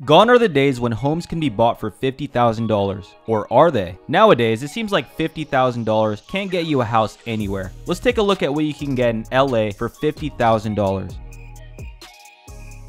Gone are the days when homes can be bought for $50,000. Or are they? Nowadays, it seems like $50,000 can't get you a house anywhere. Let's take a look at what you can get in LA for $50,000.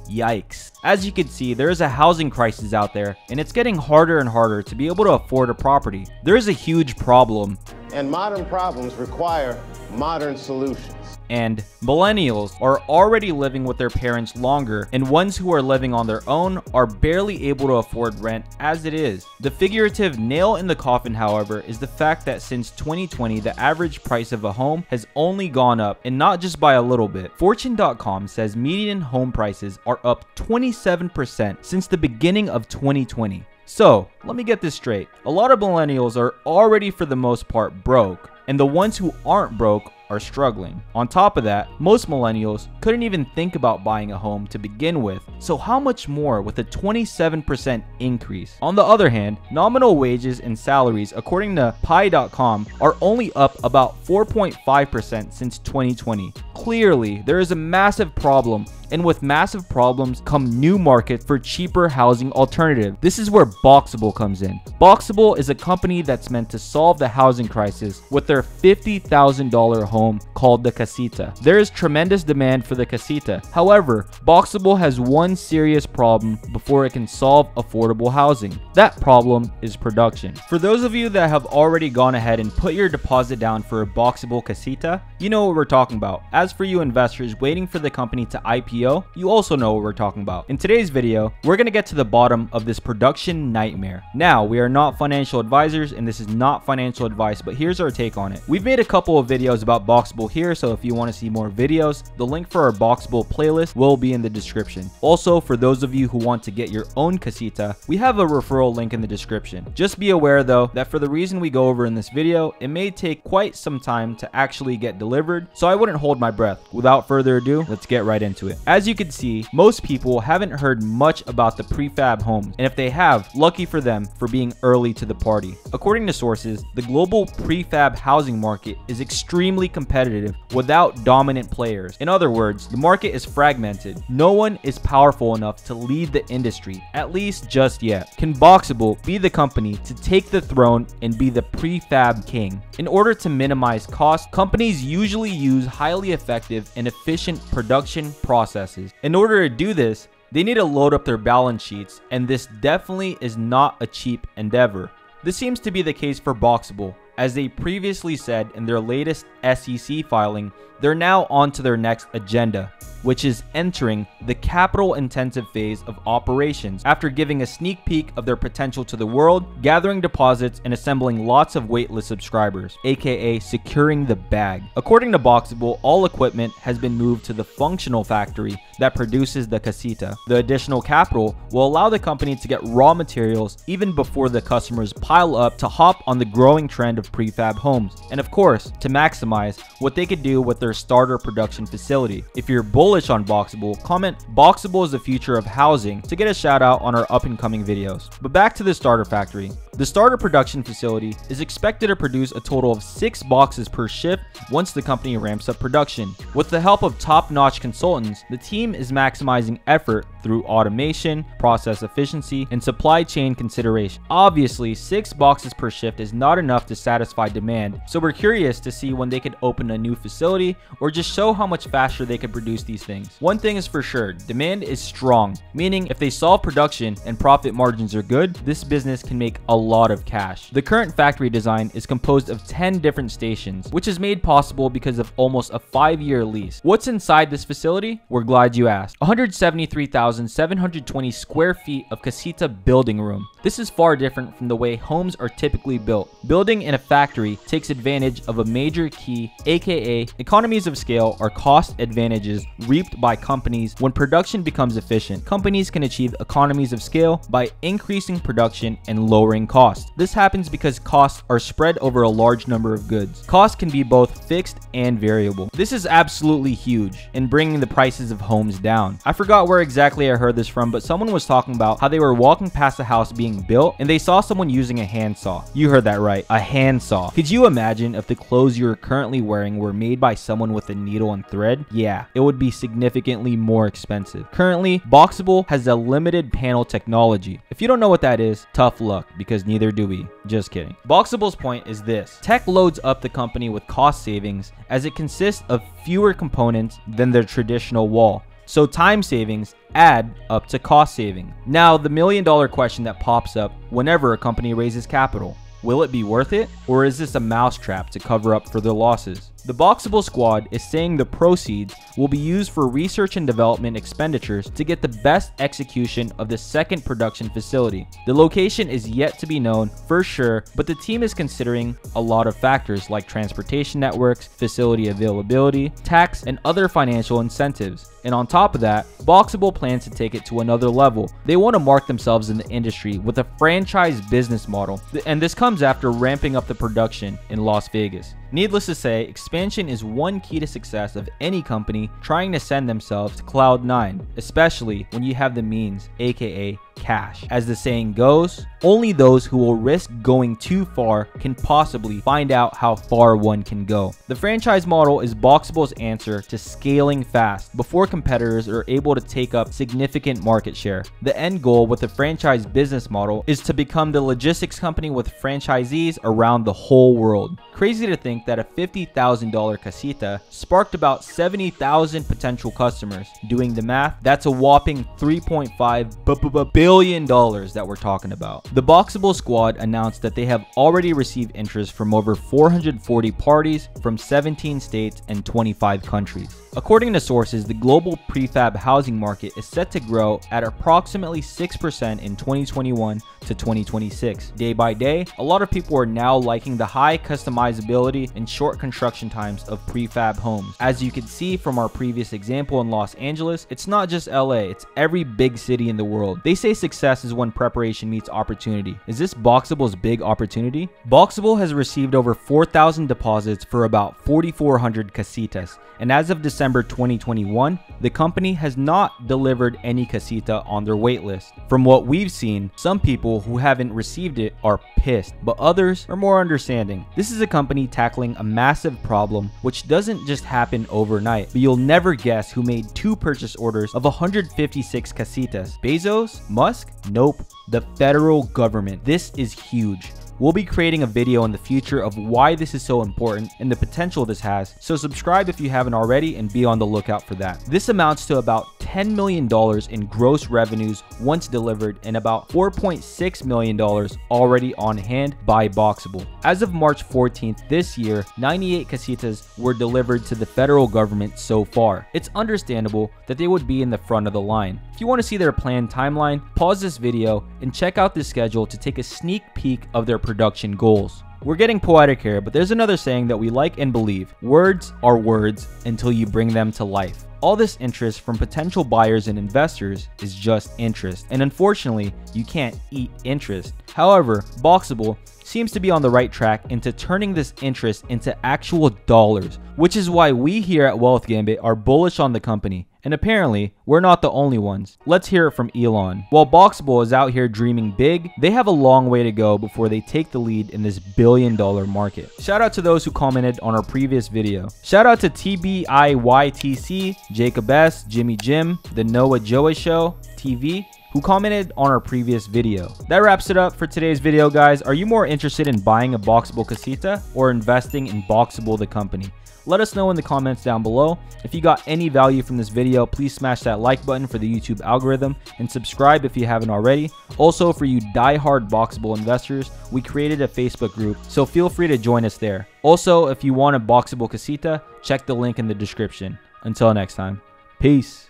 Yikes. As you can see, there is a housing crisis out there, and it's getting harder and harder to be able to afford a property. There is a huge problem. And modern problems require modern solutions. And millennials are already living with their parents longer, and ones who are living on their own are barely able to afford rent as it is. The figurative nail in the coffin, however, is the fact that since 2020, the average price of a home has only gone up, and not just by a little bit. Fortune.com says median home prices are up 27% since the beginning of 2020. So, let me get this straight. A lot of millennials are already for the most part broke, and the ones who aren't broke are struggling. On top of that, most millennials couldn't even think about buying a home to begin with, so how much more with a 27% increase? On the other hand, nominal wages and salaries according to Pi.com are only up about 4.5% since 2020. Clearly, there is a massive problem, and with massive problems come new markets for cheaper housing alternative. This is where Boxabl comes in. Boxabl is a company that's meant to solve the housing crisis with their $50,000 home called the Casita. There is tremendous demand for the Casita. However, Boxabl has one serious problem before it can solve affordable housing. That problem is production. For those of you that have already gone ahead and put your deposit down for a Boxabl Casita, you know what we're talking about. As for you investors waiting for the company to IPO, you also know what we're talking about. In today's video, we're going to get to the bottom of this production nightmare. Now, we are not financial advisors, and this is not financial advice, but here's our take on it. We've made a couple of videos about Boxabl here, so if you want to see more videos, the link for our Boxabl playlist will be in the description. Also, for those of you who want to get your own Casita, we have a referral link in the description. Just be aware though that for the reason we go over in this video, it may take quite some time to actually get delivered, so I wouldn't hold my breath. Without further ado, let's get right into it. As you can see, most people haven't heard much about the prefab homes, and if they have, lucky for them for being early to the party. According to sources, the global prefab housing market is extremely competitive without dominant players. In other words, the market is fragmented. No one is powerful enough to lead the industry, at least just yet. Can Boxabl be the company to take the throne and be the prefab king? In order to minimize costs, companies usually use highly effective and efficient production processes. In order to do this, they need to load up their balance sheets, and this definitely is not a cheap endeavor. This seems to be the case for Boxabl. As they previously said in their latest SEC filing, they're now on to their next agenda, which is entering the capital-intensive phase of operations. After giving a sneak peek of their potential to the world, gathering deposits, and assembling lots of waitlist subscribers, aka securing the bag. According to Boxabl, all equipment has been moved to the functional factory that produces the Casita. The additional capital will allow the company to get raw materials even before the customers pile up to hop on the growing trend of prefab homes, and of course, to maximize what they could do with their starter production facility. If you're bullish on Boxabl, comment Boxabl is the future of housing to get a shout out on our up and coming videos. But back to the starter factory. The starter production facility is expected to produce a total of 6 boxes per shift once the company ramps up production. With the help of top-notch consultants, the team is maximizing effort through automation, process efficiency, and supply chain consideration. Obviously, 6 boxes per shift is not enough to satisfy demand, so we're curious to see when they could open a new facility or just show how much faster they could produce these things. One thing is for sure, demand is strong, meaning if they solve production and profit margins are good, this business can make a lot of cash. The current factory design is composed of 10 different stations, which is made possible because of almost a 5-year lease. What's inside this facility? We're glad you asked. 173,720 square feet of Casita building room. This is far different from the way homes are typically built. Building in a factory takes advantage of a major key, aka economies of scale, or cost advantages reaped by companies when production becomes efficient. Companies can achieve economies of scale by increasing production and lowering cost. This happens because costs are spread over a large number of goods. Costs can be both fixed and variable. This is absolutely huge in bringing the prices of homes down. I forgot where exactly I heard this from, but someone was talking about how they were walking past a house being built and they saw someone using a handsaw. You heard that right, a handsaw. Could you imagine if the clothes you're currently wearing were made by someone with a needle and thread? Yeah, it would be significantly more expensive. Currently, Boxabl has a limited panel technology. If you don't know what that is, tough luck, because neither do we. Just kidding. Boxabl's point is this: tech loads up the company with cost savings as it consists of fewer components than their traditional wall. So time savings add up to cost saving. Now, the million-dollar question that pops up whenever a company raises capital: will it be worth it, or is this a mousetrap to cover up for their losses? The Boxabl squad is saying the proceeds will be used for research and development expenditures to get the best execution of the second production facility. The location is yet to be known for sure, but the team is considering a lot of factors like transportation networks, facility availability, tax, and other financial incentives. And on top of that, Boxabl plans to take it to another level. They want to mark themselves in the industry with a franchise business model, and this comes after ramping up the production in Las Vegas. Needless to say, expansion is one key to success of any company trying to send themselves to Cloud 9, especially when you have the means, aka cash. As the saying goes, only those who will risk going too far can possibly find out how far one can go. The franchise model is Boxabl's answer to scaling fast before competitors are able to take up significant market share. The end goal with the franchise business model is to become the logistics company with franchisees around the whole world. Crazy to think that a $50,000 Casita sparked about 70,000 potential customers. Doing the math, that's a whopping $3.5 billion that we're talking about. The Boxabl squad announced that they have already received interest from over 440 parties from 17 states and 25 countries. According to sources, the global prefab housing market is set to grow at approximately 6% in 2021 to 2026. Day by day, a lot of people are now liking the high customizability and short construction times of prefab homes. As you can see from our previous example in Los Angeles, it's not just LA, it's every big city in the world. They say success is when preparation meets opportunity. Is this Boxabl's big opportunity? Boxabl has received over 4,000 deposits for about 4,400 casitas, and as of December 2021, the company has not delivered any casita on their waitlist. From what we've seen, some people who haven't received it are pissed, but others are more understanding. This is a company tackling a massive problem which doesn't just happen overnight, but you'll never guess who made 2 purchase orders of 156 casitas. Bezos? Musk? Nope. The federal government. This is huge. We'll be creating a video in the future of why this is so important and the potential this has, so subscribe if you haven't already and be on the lookout for that. This amounts to about $10 million in gross revenues once delivered and about $4.6 million already on hand by Boxabl. As of March 14th this year, 98 casitas were delivered to the federal government so far. It's understandable that they would be in the front of the line. If you want to see their planned timeline, pause this video and check out the schedule to take a sneak peek of their production goals. We're getting poetic here, but there's another saying that we like and believe: words are words until you bring them to life. All this interest from potential buyers and investors is just interest, and unfortunately, you can't eat interest. However, Boxabl seems to be on the right track into turning this interest into actual dollars, which is why we here at Wealth Gambit are bullish on the company. And apparently, we're not the only ones. Let's hear it from Elon. While Boxabl is out here dreaming big, they have a long way to go before they take the lead in this billion-dollar market. Shout out to those who commented on our previous video. Shout out to TBIYTC, Jacob S, Jimmy Jim, The Noah Joey Show TV, who commented on our previous video. That wraps it up for today's video, guys. Are you more interested in buying a Boxabl Casita or investing in Boxabl the company? Let us know in the comments down below. If you got any value from this video, please smash that like button for the YouTube algorithm and subscribe if you haven't already. Also, for you die-hard Boxabl investors, we created a Facebook group, so feel free to join us there. Also, if you want a Boxabl Casita, check the link in the description. Until next time, peace.